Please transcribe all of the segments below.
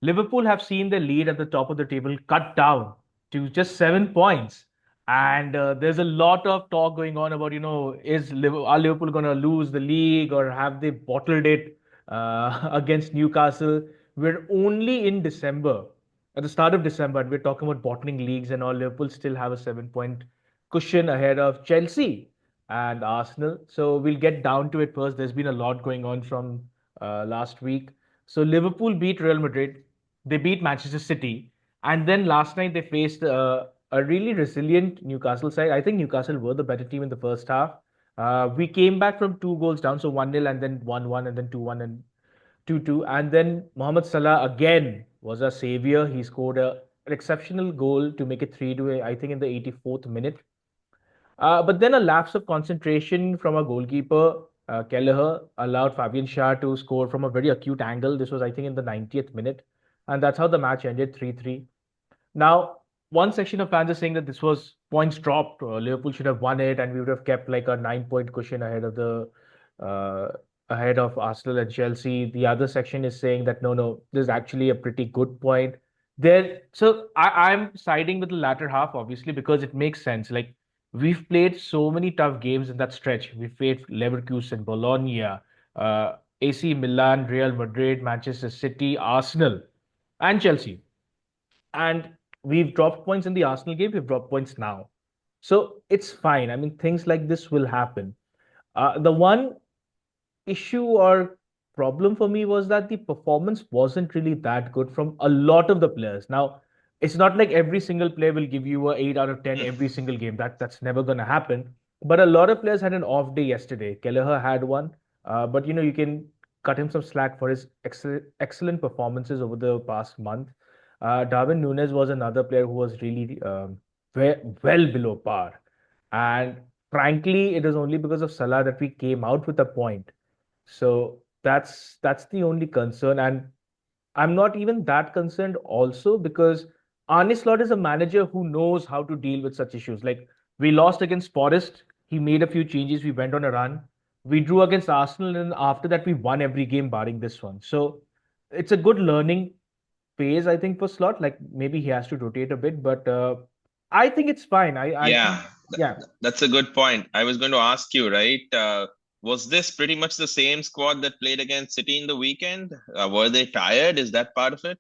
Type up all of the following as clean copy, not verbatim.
Liverpool have seen their lead at the top of the table cut down to just 7 points. And there's a lot of talk going on about, are Liverpool going to lose the league or have they bottled it against Newcastle? We're only in December, at the start of December, and we're talking about bottling leagues and all. Liverpool still have a 7 point cushion ahead of Chelsea and Arsenal. So we'll get down to it first. There's been a lot going on from last week. So Liverpool beat Real Madrid, they beat Manchester City, and then last night they faced a really resilient Newcastle side. I think Newcastle were the better team in the first half. We came back from 2 goals down, so 1-0 and then 1-1 and then 2-1 and 2-2. And then Mohamed Salah again was a savior. He scored an exceptional goal to make it 3-2, I think, in the 84th minute. But then a lapse of concentration from a goalkeeper, Kelleher, allowed Fabian Schär to score from a very acute angle. This was, I think, in the 90th minute. And that's how the match ended 3-3. Now, one section of fans are saying that this was points dropped. Liverpool should have won it, and we would have kept like a 9 point cushion uh, ahead of Arsenal and Chelsea. The other section is saying that no, this is actually a pretty good point. I'm siding with the latter half, obviously, because it makes sense. Like we've played so many tough games in that stretch. We played Leverkusen, Bologna, AC Milan, Real Madrid, Manchester City, Arsenal, and Chelsea. And we've dropped points in the Arsenal game, we've dropped points now. So it's fine. I mean, things like this will happen. The one issue or problem for me was that the performance wasn't really that good from a lot of the players. Now, it's not like every single player will give you a 8 out of 10 every single game. That's never going to happen. But a lot of players had an off day yesterday. Kelleher had one, but you can cut him some slack for his excellent performances over the past month. Darwin Nunes was another player who was really well below par. And frankly, it is only because of Salah that we came out with a point. So that's the only concern. And I'm not even that concerned also because Arne Slot is a manager who knows how to deal with such issues. Like we lost against Forest, he made a few changes, we went on a run. We drew against Arsenal, and after that we won every game barring this one. So it's a good learning phase, I think, for Slot. Like maybe he has to rotate a bit, but I think it's fine. I think Yeah, yeah. that's a good point. I was going to ask you, right? Was this pretty much the same squad that played against City in the weekend? Were they tired? Is that part of it?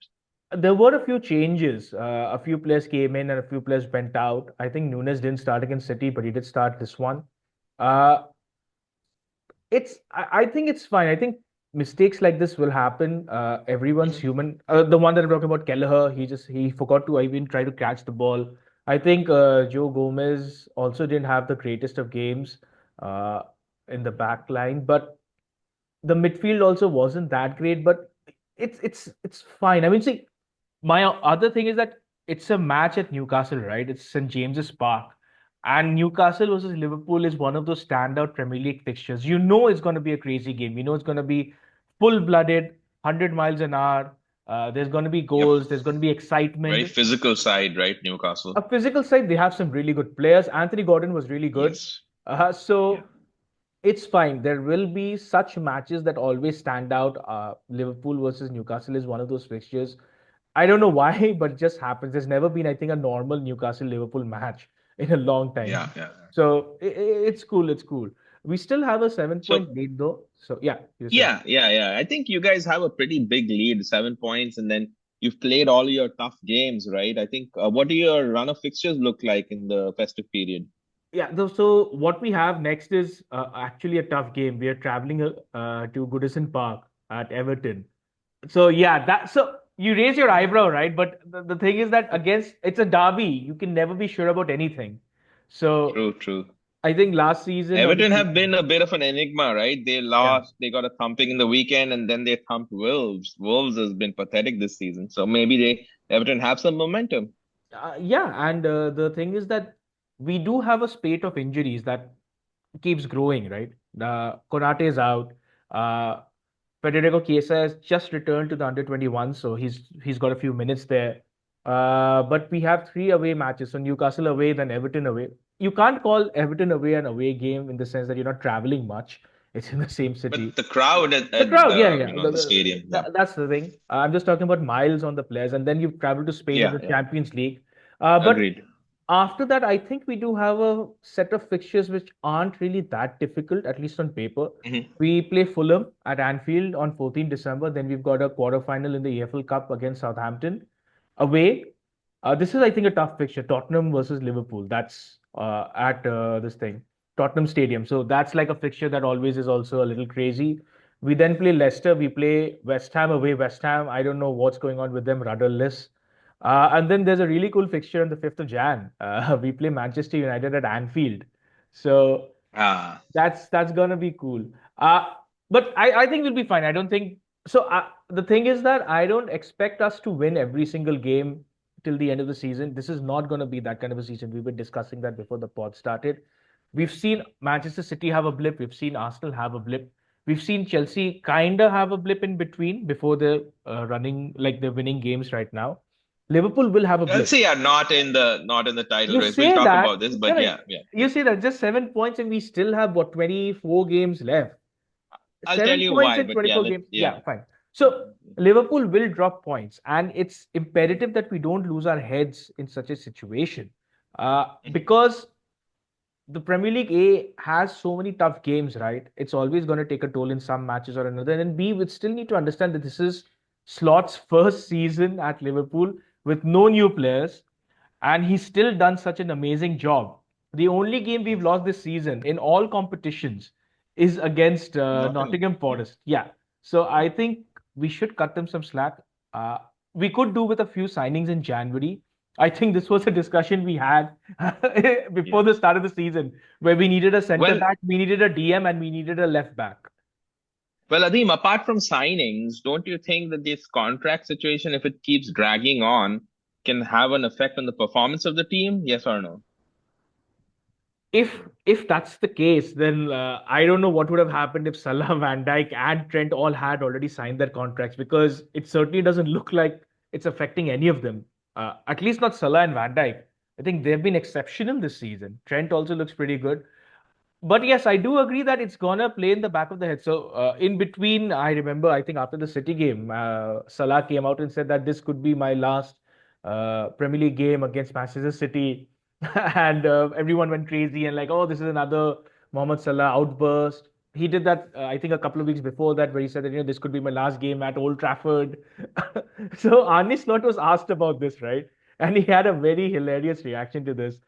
There were a few changes. A few players came in and a few players went out. I think Nunes didn't start against City, but he did start this one. Uh, I think it's fine. I think mistakes like this will happen. Everyone's Mhm. human. The one that I'm talking about, Kelleher, he forgot to even try to catch the ball. I think Joe Gomez also didn't have the greatest of games uh, in the back line, but the midfield also wasn't that great. But it's fine. I mean, see, my other thing is that it's a match at Newcastle, right? It's St. James's Park. And Newcastle versus Liverpool is one of those standout Premier League fixtures. You know it's going to be a crazy game. You know it's going to be full-blooded, 100 miles an hour. There's going to be Yep. goals. There's going to be Very excitement. physical side, right? Newcastle. A physical side, they have some really good players. Anthony Gordon was really good. Yes. Yeah. So it's fine. There will be such matches that always stand out. Liverpool versus Newcastle is one of those fixtures. I don't know why, but it just happens. There's never been, I think, a normal Newcastle Liverpool match in a long time. Yeah. Yeah. So it's cool. It's cool. We still have a seven So point lead though. So yeah, you said. yeah. I think you guys have a pretty big lead, 7 points, and then you've played all your tough games, right? I think. What do your run of fixtures look like in the festive period? Yeah. So what we have next is actually a tough game. We are traveling to Goodison Park at Everton. So yeah, so you raise your eyebrow, right? But the thing is that against it's a derby, you can never be sure about anything. So True, true. I think last season or the Everton have season, been a bit of an enigma, right? They yeah, lost, they got a thumping in the weekend, and then they thumped Wolves. Wolves has been pathetic this season, so maybe they Everton have some momentum. yeah, and the thing is that we do have a spate of injuries that keeps growing, right? Konate is out. Uh, Federico Chiesa has just returned to the under 21, so he's got a few minutes there. But we have three away matches, so Newcastle away, then Everton away. You can't call Everton away an away game in the sense that you're not traveling much. It's in the same But city. the crowd The at crowd, yeah, the yeah. the stadium, yeah, That's the thing. I'm just talking about miles on the players, and then you travel to Spain in yeah, the yeah. Champions League. But Agreed. after that, I think we do have a set of fixtures which aren't really that difficult, at least on paper. Hmm. We play Fulham at Anfield on 14 December. Then we've got a quarter-final in the EFL Cup against Southampton away. This is, I think, a tough fixture. Tottenham versus Liverpool. That's at this thing, Tottenham Stadium. So that's like a fixture that always is also a little crazy. We then play Leicester. We play West Ham away. West Ham, I don't know what's going on with them, rudderless. And then there's a really cool fixture on the 5th of Jan. We play Manchester United at Anfield. So Ah, that's gonna be cool. Uh, but I think we'll be fine. I don't think so. The thing is that I don't expect us to win every single game till the end of the season. This is not gonna be that kind of a season. We've been discussing that before the pod started. We've seen Manchester City have a blip. We've seen Arsenal have a blip. We've seen Chelsea kinda have a blip in between before they're running like they're winning games right now. Liverpool will have a blip. Chelsea are not in the title You race. We'll say talk that, about this, no, but no, yeah, yeah. you say that just 7 points and we still have what 24 games left. I'll tell Seven you points why, in but yeah, 24 games. yeah. Yeah, fine. So Liverpool will drop points, and it's imperative that we don't lose our heads in such a situation. Mhm. Because the Premier League A has so many tough games, right? It's always going to take a toll in some matches or another. And then B, we still need to understand that this is Slot's first season at Liverpool with no new players, and he's still done such an amazing job. The only game we've lost this season in all competitions is against Nottingham. Nottingham Yeah. Forest. Yeah. So I think we should cut them some slack. Uh, we could do with a few signings in January. I think this was a discussion we had before Yeah. the start of the season where we needed a center Well, back, we needed a DM, and we needed a left back. well, Adim, apart from signings, don't you think that this contract situation, if it keeps dragging on, can have an effect on the performance of the team? Yes or no? If that's the case, then I don't know what would have happened if Salah, Van Dijk, and Trent all had already signed their contracts because it certainly doesn't look like it's affecting any of them. At least not Salah and Van Dijk. I think they've been exceptional this season. Trent also looks pretty good. But yes, I do agree that it's gonna play in the back of the head. So in between, I remember I think after the City game, Salah came out and said that this could be my last Premier League game against Manchester City, and everyone went crazy and like, oh, this is another Mohamed Salah outburst. He did that I think a couple of weeks before that, where he said that this could be my last game at Old Trafford. So Arne Slot was asked about this, right? And he had a very hilarious reaction to this.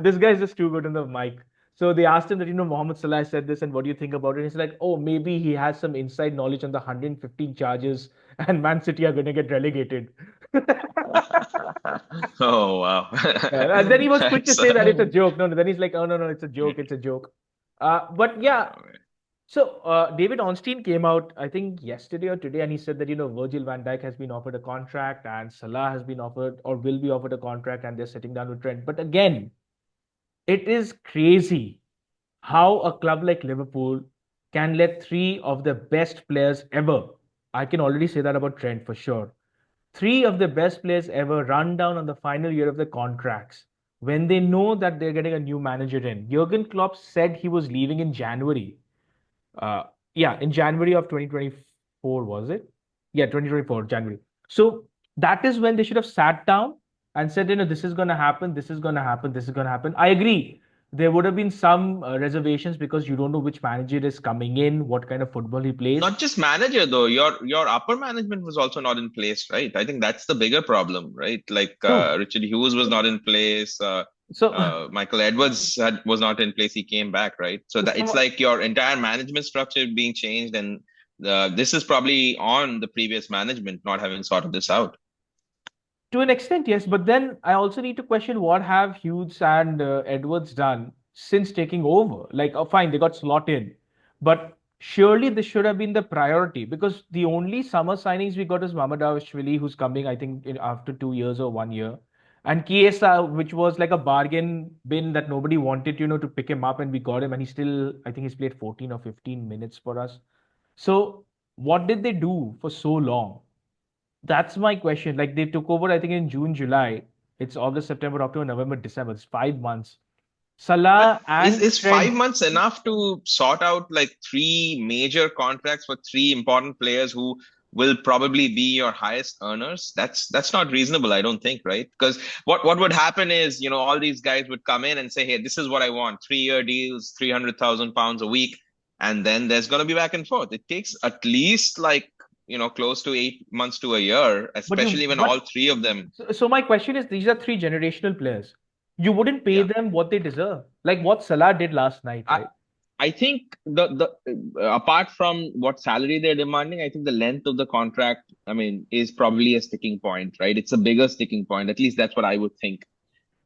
This guy is just too good on the mic. So they asked him that, Mohamed Salah said this and what do you think about it? And he's like, oh, maybe he has some inside knowledge on the 115 charges and Man City are going to get relegated. Oh, wow. And then he was quick to So, say that it's a joke. No, no, then he's like, oh, no, no, it's a joke. It's a joke. But yeah, so David Ornstein came out, I think yesterday or today, and he said that, Virgil van Dijk has been offered a contract and Salah has been offered or will be offered a contract and they're sitting down with Trent. But again, it is crazy how a club like Liverpool can let three of the best players ever, I can already say that about Trent for sure, three of the best players ever run down on the final year of the contracts when they know that they're getting a new manager in. Jurgen Klopp said he was leaving in January. Uh, yeah, in January of 2024, was it? Yeah, 2024, January. So that is when they should have sat down and said, this is going to happen, this is going to happen, this is going to happen. I agree. There would have been some reservations because you don't know which manager is coming in, what kind of football he plays. not just manager though, your upper management was also not in place, right? I think that's the bigger problem, right? Like True. Richard Hughes was not in place. So, Michael Edwards was not in place. He came back, right? So that it's so like your entire management structure being changed, and this is probably on the previous management not having sorted this out. to an extent, yes, but then I also need to question what have Hughes and Edwards done since taking over. Like, oh, fine, they got slot in, but surely this should have been the priority because the only summer signings we got is Mamadashvili, who's coming, I think, after 2 years or 1 year, and Chiesa, which was like a bargain bin that nobody wanted, to pick him up, and we got him, and he still, I think, he's played 14 or 15 minutes for us. So, what did they do for so long? That's my question. Like they took over, I think in June, July. It's August, September, October, November, December. It's 5 months. But Salah is and is Trent. 5 months enough to sort out like three major contracts for three important players who will probably be your highest earners? That's not reasonable, I don't think, right? Because what would happen is, all these guys would come in and say, "Hey, this is what I want: 3-year deals, 300,000 pounds a week," and then there's going to be back and forth. It takes at least like close to 8 months to a year, But you, especially when all but three of them. so my question is, these are three generational players. You wouldn't pay Yeah. them what they deserve, like what Salah did last night, I, right? I think the apart from what salary they're demanding, I think the length of the contract, I mean, is probably a sticking point, right? It's a bigger sticking point. At least that's what I would think.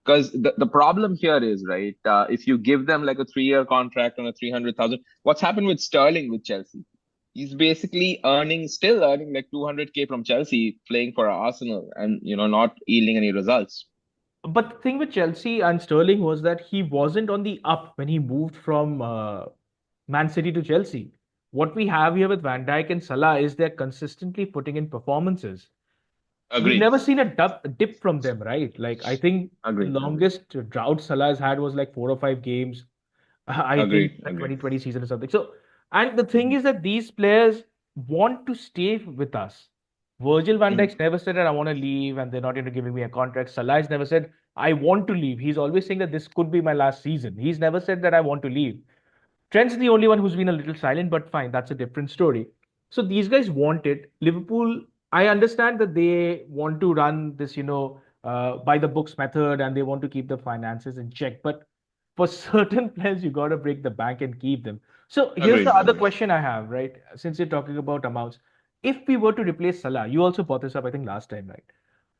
Because the problem here is, right, if you give them like a 3-year contract on a 300,000, what's happened with Sterling with Chelsea? He's basically still earning like 200K from Chelsea playing for Arsenal and, not yielding any results. But the thing with Chelsea and Sterling was that he wasn't on the up when he moved from Man City to Chelsea. What we have here with Van Dijk and Salah is they're consistently putting in performances. We've Agreed. never seen a dip from them, right? Like I think the Agreed. longest drought Salah has had was like 4 or 5 games. I think Agreed. the Agreed. 2020 season or something. So, and the thing Mhm. is that these players want to stay with us. Virgil van Mhm. Dijk's never said that I want to leave and they're not into giving me a contract. Salah's never said I want to leave. He's always saying that this could be my last season. He's never said that I want to leave. Trent's the only one who's been a little silent, but fine, that's a different story. So these guys want it. Liverpool, I understand that they want to run this, by the books method and they want to keep the finances in check. But for certain players, you got to break the bank and keep them. So here's the Agreed. other Agreed. question I have, right? Since you're talking about amounts, if we were to replace Salah, you also brought this up, I think, last time, right?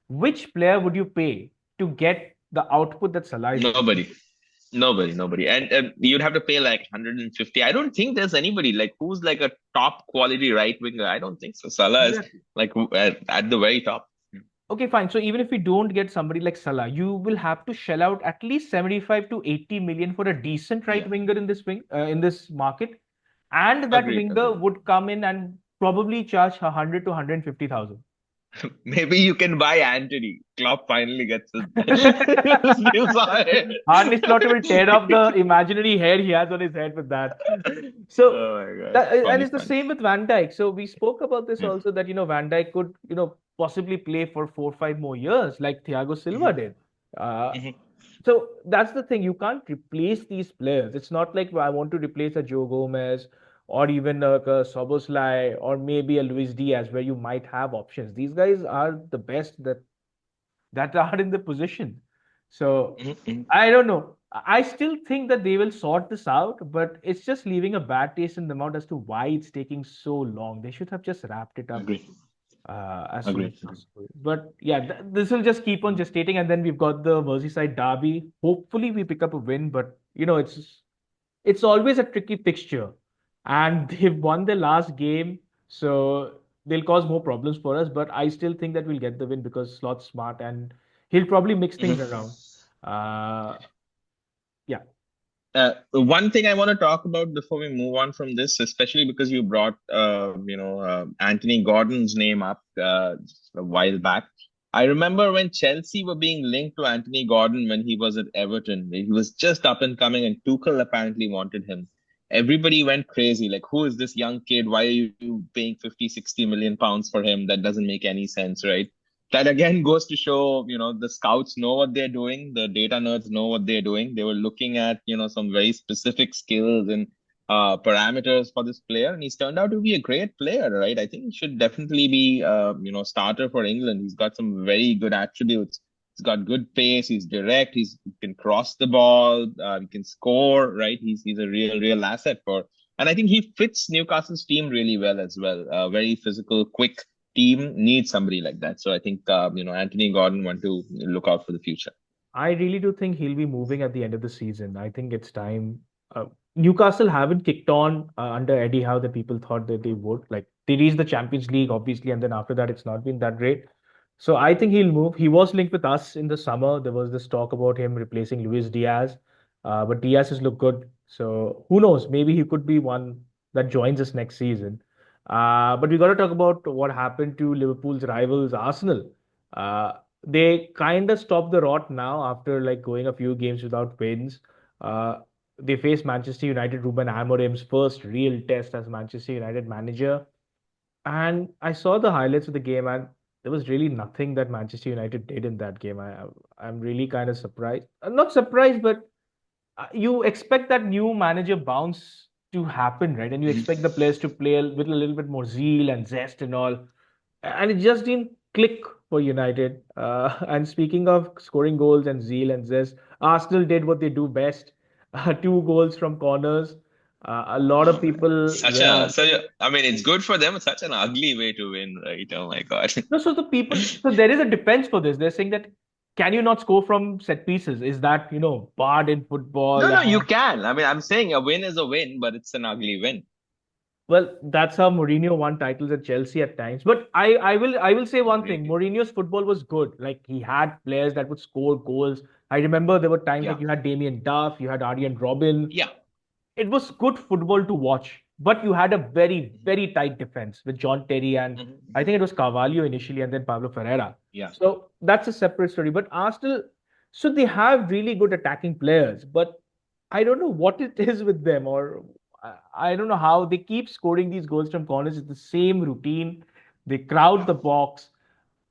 Which player would you pay to get the output that Salah is giving? Nobody. Nobody. And you'd have to pay like 150. I don't think there's anybody like who's like a top quality right winger. I don't think so. Salah is Exactly. like at the very top. Okay, fine. So even if we don't get somebody like Salah, you will have to shell out at least 75 to 80 million for a decent right Yeah. winger in this market, and that Agreed. winger Agreed. would come in and probably charge 100 to 150,000. Maybe you can buy Anthony. Klopp finally gets his deal sorted. Arne Slaughter will tear off the imaginary hair he has on his head with that. So Oh my God. that, and Funny, it's the funny. same with Van Dijk. So we spoke about this Yeah. also that Van Dijk could possibly play for 4 or 5 more years like Thiago Silva Mhm. did. Uh, Mhm. so that's the thing. You can't replace these players. It's not like I want to replace a Joe Gomez or even a Soboslai or maybe a Luis Diaz where you might have options. These guys are the best that are in the position. So Mhm. Mhm. I don't know. I still think that they will sort this out, but it's just leaving a bad taste in the mouth as to why it's taking so long. They should have just wrapped it up Agreed. as soon as Agreed. possible. But yeah, this will just keep on gestating, and then we've got the Merseyside derby. Hopefully, we pick up a win, but it's always a tricky fixture, and they've won their last game, so they'll cause more problems for us. But I still think that we'll get the win because Slot's smart and he'll probably mix things Mhm. around. Uh, yeah, One thing I want to talk about before we move on from this, especially because you brought, Anthony Gordon's name up a while back. I remember when Chelsea were being linked to Anthony Gordon when he was at Everton. He was just up and coming, and Tuchel apparently wanted him. Everybody went crazy. Like, who is this young kid? Why are you paying 50, 60 million pounds for him? That doesn't make any sense, right? That again goes to show, the scouts know what they're doing, the data nerds know what they're doing. They were looking at, some very specific skills and parameters for this player, and he's turned out to be a great player, right? I think he should definitely be, starter for England. He's got some very good attributes. He's got good pace. He's direct. He can cross the ball. He can score, right? He's a real asset for. And I think he fits Newcastle's team really well as well. Very physical, quick team needs somebody like that. So I think Anthony Gordon want to look out for the future. I really do think he'll be moving at the end of the season. I think it's time. Newcastle haven't kicked on under Eddie Howe that people thought that they would. Like they reached the Champions League, obviously, and then after that, it's not been that great. So I think he'll move. He was linked with us in the summer. There was this talk about him replacing Luis Diaz, but Diaz has looked good. So who knows? Maybe he could be one that joins us next season. But we got to talk about what happened to Liverpool's rivals, Arsenal. They kind of stopped the rot now after like going a few games without wins. Uh, they faced Manchester United, Ruben Amorim's first real test as Manchester United manager. And I saw the highlights of the game, and there was really nothing that Manchester United did in that game. I'm really kind of surprised. I'm not surprised, but you expect that new manager bounce to happen, right? And you Mhm. expect the players to play with a little bit more zeal and zest and all. And it just didn't click for United. And speaking of scoring goals and zeal and zest, Arsenal did what they do best. Two goals from corners. A lot of people, yeah. I mean, it's good for them. It's such an ugly way to win, right? Oh my God. No, so the people, so there is a defense for this. They're saying that can you not score from set pieces? Is that, barred in No, football? no, you can. I mean, I'm saying a win is a win, but it's an ugly win. Well, that's how Mourinho won titles at Chelsea at times. But I will say one thing. Really? Mourinho's football was good. Like he had players that would score goals. I remember there were times Yeah. like you had Damien Duff, you had Arjen Robin. Yeah. It was good football to watch, but you had a very, Mhm. very tight defense with John Terry and I Mhm. think it was Carvalho initially and then Pablo Ferreira. Yeah. So that's a separate story. But Arsenal, so they have really good attacking players, but I don't know what it is with them, or I don't know how they keep scoring these goals from corners. It's the same routine. They crowd the box.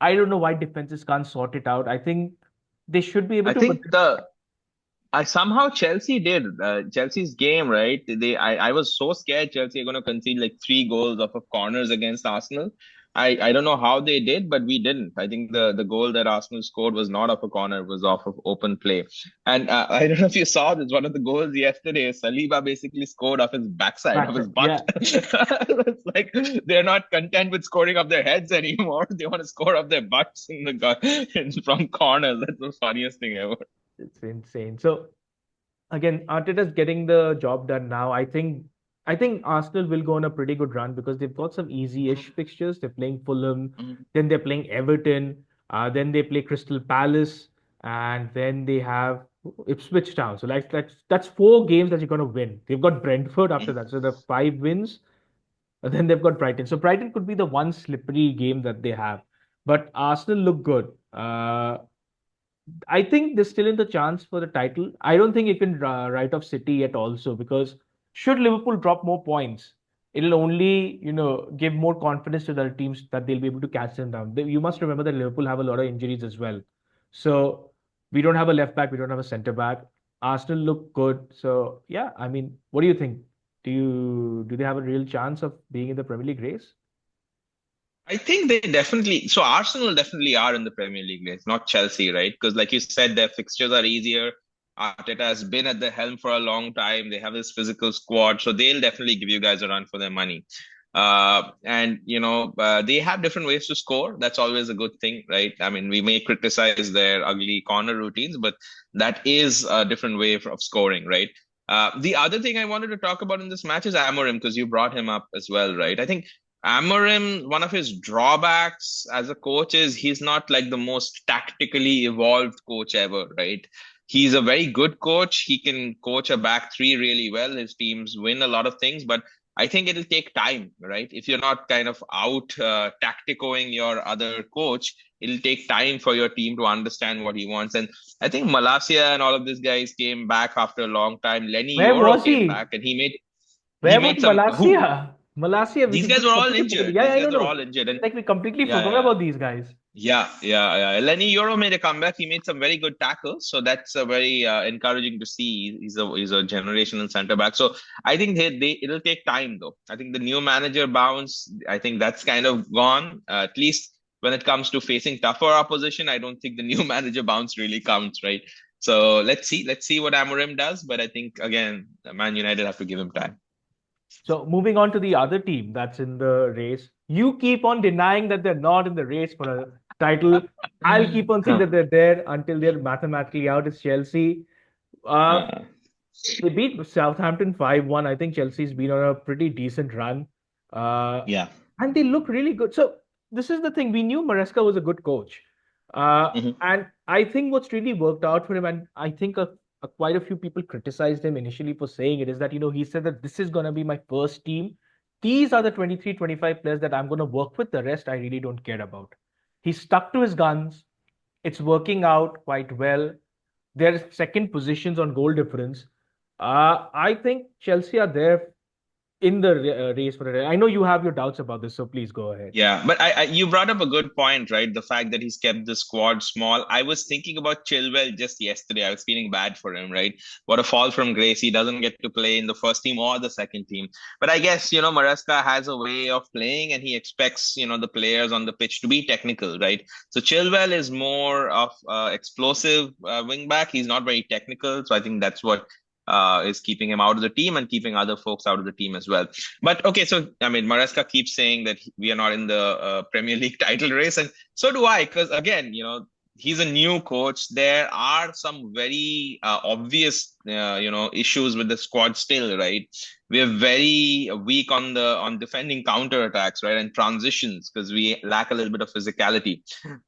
I don't know why defenses can't sort it out. I think they should be able I to, but think I somehow Chelsea did Chelsea's game, right? I was so scared Chelsea are going to concede like 3 goals off of corners against Arsenal. I don't know how they did, but we didn't. I think the goal that Arsenal scored was not off a corner, it was off of open play. And I don't know if you saw this, one of the goals yesterday, Saliba basically scored off his backside, off his butt. yeah. It's like they're not content with scoring off their heads anymore. They want to score off their butts from corners. That's the funniest thing ever. It's insane. So again, Arteta's getting the job done now. I think Arsenal will go on a pretty good run because they've got some easy-ish fixtures. They're playing Fulham, Mhm. then they're playing Everton, then they play Crystal Palace, and then they have Ipswich Town. So like that's four games that you're gonna win. They've got Brentford after Mhm. that, so the five wins. And then they've got Brighton. So Brighton could be the one slippery game that they have. But Arsenal look good. I think there's still in the chance for the title. I don't think you can write off City yet also because should Liverpool drop more points, it'll only, give more confidence to the teams that they'll be able to catch them down. You must remember that Liverpool have a lot of injuries as well. So we don't have a left back, we don't have a centre back. Arsenal look good. So yeah, I mean, what do you think? Do they have a real chance of being in the Premier League race? I think they definitely, so Arsenal definitely are in the Premier League race, not Chelsea, right? Because like you said, their fixtures are easier. Arteta has been at the helm for a long time. They have this physical squad, so they'll definitely give you guys a run for their money. They have different ways to score. That's always a good thing, right? I mean, we may criticize their ugly corner routines, but that is a different way of scoring, right? The other thing I wanted to talk about in this match is Amorim, because you brought him up as well, right? I think Amorim, one of his drawbacks as a coach is he's not like the most tactically evolved coach ever, right? He's a very good coach. He can coach a back three really well. His teams win a lot of things, but I think it'll take time, right? If you're not kind of out tacticoing your other coach, it'll take time for your team to understand what he wants. And I think Malasia and all of these guys came back after a long time. Lenny Where Yoro was came he? back and he Where was made some who Malasia? Malasia, we these guys were all completely forgot. injured. Yeah, These yeah, I guys know, were all no. injured, and Like we completely yeah, forgot yeah, about these guys. yeah. Lenny Euro made a comeback. He made some very good tackles, so that's very encouraging to see. He's a generational center back. So I think they it'll take time though. I think the new manager bounce. I think that's kind of gone. At least when it comes to facing tougher opposition, I don't think the new manager bounce really counts, right? So let's see what Amorim does. But I think again, Man United have to give him time. So moving on to the other team that's in the race. You keep on denying that they're not in the race for a title. I'll keep on saying that they're there until they're mathematically out. It's Chelsea. Uh, Uh, they beat Southampton 5-1. I think Chelsea's been on a pretty decent run. Uh, yeah. and they look really good. So this is the thing. We knew Maresca was a good coach. Uh, Mhm. and I think what's really worked out for him, and I think quite a few people criticized him initially for saying it, is that, he said that this is going to be my first team. These are the 23, 25 players that I'm going to work with. The rest I really don't care about. He stuck to his guns. It's working out quite well. Their second positions on goal difference. I think Chelsea are there in the race for it. I know you have your doubts about this, so please go ahead. Yeah, but you brought up a good point, right? The fact that he's kept the squad small. I was thinking about Chilwell just yesterday. I was feeling bad for him, right? What a fall from grace. He doesn't get to play in the first team or the second team. But I guess, Maresca has a way of playing and he expects, the players on the pitch to be technical, right? So Chilwell is more of explosive wing back. He's not very technical. So I think that's what is keeping him out of the team and keeping other folks out of the team as well. But okay, so I mean, Maresca keeps saying that we are not in the Premier League title race, and so do I, because again, he's a new coach. There are some very obvious, issues with the squad still, right? We are very weak on defending counter attacks, right, and transitions because we lack a little bit of physicality.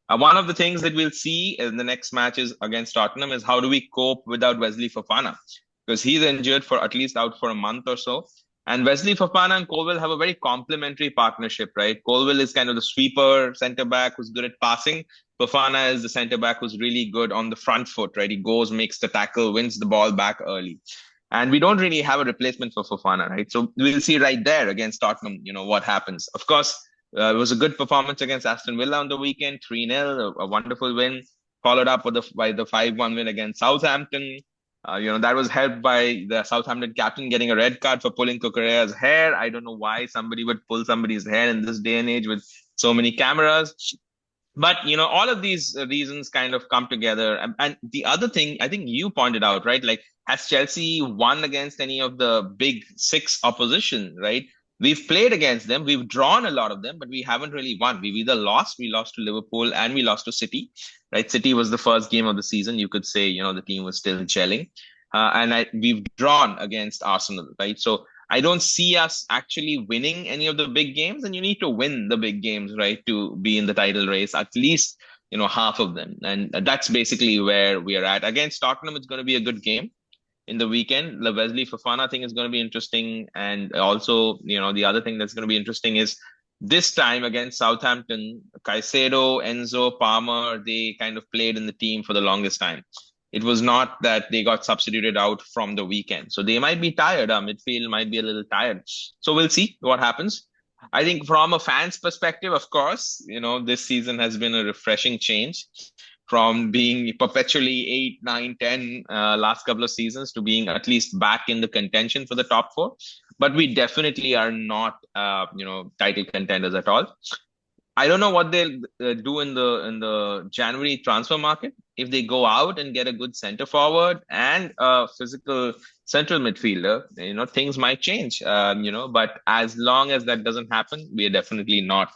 One of the things that we'll see in the next matches against Tottenham is how do we cope without Wesley Fofana because he's injured for at least out for a month or so. And Wesley Fofana and Colwill have a very complementary partnership, right? Colwill is kind of the sweeper center back who's good at passing. Fofana is the center back who's really good on the front foot, right? He goes, makes the tackle, wins the ball back early. And we don't really have a replacement for Fofana, right? So we'll see right there against Tottenham, what happens. Of course, it was a good performance against Aston Villa on the weekend, 3-0, a wonderful win, followed up by the 5-1 win against Southampton. That was helped by the Southampton captain getting a red card for pulling Cucurella's hair. I don't know why somebody would pull somebody's hair in this day and age with so many cameras. But, all of these reasons kind of come together. And the other thing, I think you pointed out, right? Like, has Chelsea won against any of the big six opposition, right? We've played against them. We've drawn a lot of them, but we haven't really won. We've either lost, we lost to Liverpool and we lost to City, right? City was the first game of the season. You could say, the team was still gelling. We've drawn against Arsenal, right? So I don't see us actually winning any of the big games, and you need to win the big games, right, to be in the title race, at least, half of them. And that's basically where we are at. Against Tottenham, it's going to be a good game in the weekend. The Wesley Fofana thing is going to be interesting. And also, the other thing that's going to be interesting is this time against Southampton, Caicedo, Enzo, Palmer, they kind of played in the team for the longest time. It was not that they got substituted out from the weekend. So they might be tired. Midfield might be a little tired. So we'll see what happens. I think from a fan's perspective, of course, this season has been a refreshing change from being perpetually 8, 9, 10 last couple of seasons to being at least back in the contention for the top four. But we definitely are not, title contenders at all. I don't know what they'll do in the January transfer market. If they go out and get a good center forward and a physical central midfielder, things might change. But as long as that doesn't happen, we are definitely not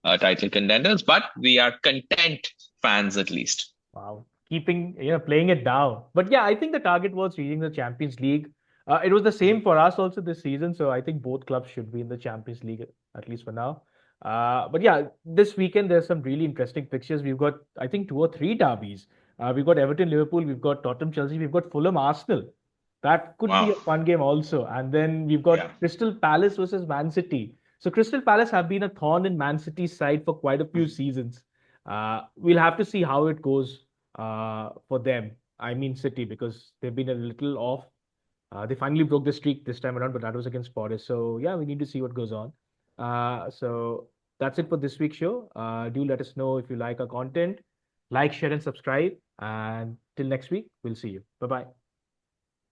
title contenders. But we are content fans at least. Wow, keeping playing it down. But yeah, I think the target was reaching the Champions League. It was the same for us also this season, so I think both clubs should be in the Champions League at least for now. But yeah, this weekend there's some really interesting fixtures. We've got I think two or three derbies. We've got Everton, Liverpool, we've got Tottenham, Chelsea, we've got Fulham, Arsenal. That could be Wow. a fun game also. And then we've Yeah. got Crystal Palace versus Man City. So Crystal Palace have been a thorn in Man City's side for quite a few seasons. We'll have to see how it goes for them. I mean City because they've been a little off. They finally broke the streak this time around, but that was against Forest. So yeah, we need to see what goes on. So that's it for this week's show. Do let us know if you like our content. Like, share, and subscribe. And till next week, we'll see you. Bye bye.